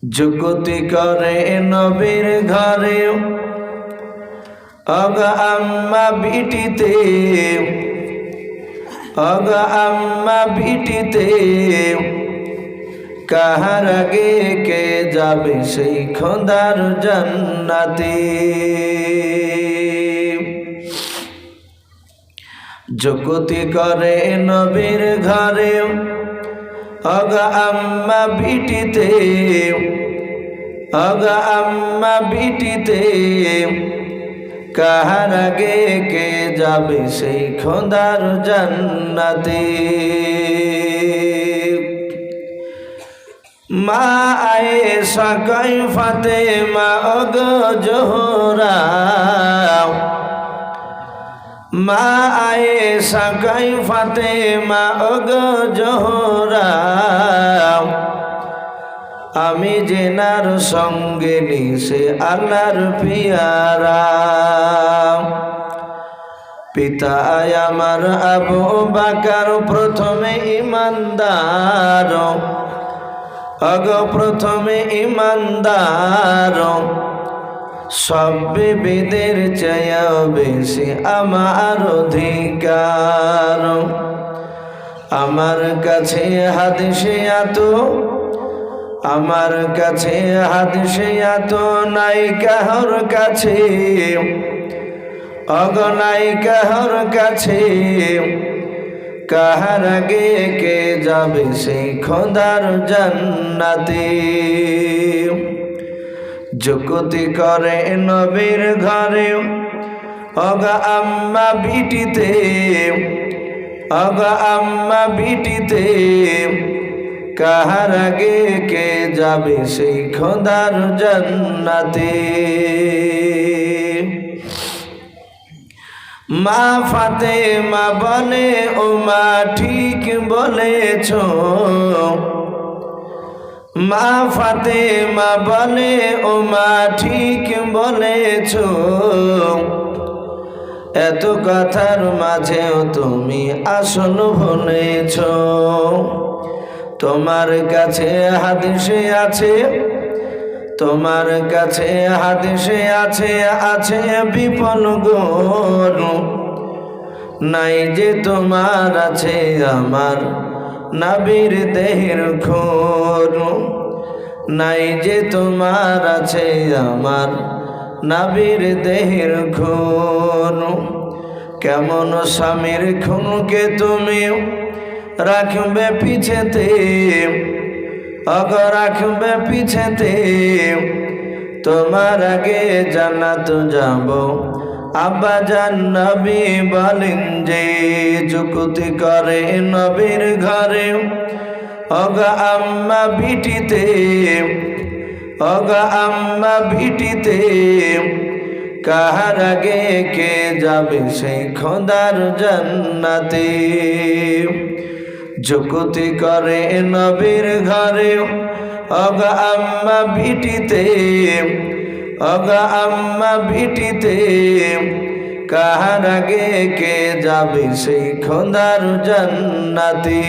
যুগতি করে নবীর ঘরে অগা আম্মা বিটিতে অগা আম্মা বিটিতে কাহার আগে কে যাবে সেই খোদার জান্নাতে। যুগতি করে নবীর ঘরে অগা আম্মা বিটিতে অগা আম্মা বিটিতে কাহার আগে কে যাবে সেই খোদার জান্নাতে। মা আয়েশা কই ফাতেমা ওগো জোহরা, মা আয়েশা কই ফাতেমা ওগো জোহরা, আমি জেনার সঙ্গে নিশে আল্লাহর পিয়ারা। পিতা আমার আবু বকর প্রথমে ইমানদার, অগ প্রথমে ইমানদার, সব বিবিদের চেয়েও বেশি আমার অধিকার। আমার কাছে হাদিসে এত, আমার কাছে হাদিসে এত নাই কাহর কাছে, অগ নাই কাহর কাছে, কাহার আগে কে যাবে সেই খোদার জান্নাতে। যুগতি করে নবীর ঘরে অগা আম্মা বিটিতে অগা আম্মা বিটিতে কাহার আগে কে যাবে সেই খোদার জান্নাতে। মা ফাতেমা বলে ও মা ঠিক বলেছ, মা ফাতেমা বলে ও মা ঠিক বলেছ, এত কথার মাঝেও তুমি আসল বলেছ। তোমার কাছে হাদিসে আছে, তোমার কাছে হাদিসে আছে, আছে বিপল গুণ, নাই যে তোমার আছে আমার নবীর দেহের খুন, নাই যে তোমার আছে আমার নবীর দেহের খুন। কেমন স্বামীর খুনকে তুমি রাখবে পিছেতে, অগ রাখবে পিছেতে, তোমার আগে জান্নাত যাব আব্বা জান নবী বলেন যে। যুগতি করে নবীর ঘরে অগা আম্মা বিটিতে অগা আম্মা বিটিতে কাহার আগে কে যাবে সেই খোদার জান্নাতে। যুগতি করে নবীর ঘরে অগা আম্মা বিটিতে অগা আম্মা বিটিতে কাহার আগে কে যাবে সেই খোদার জান্নাতে।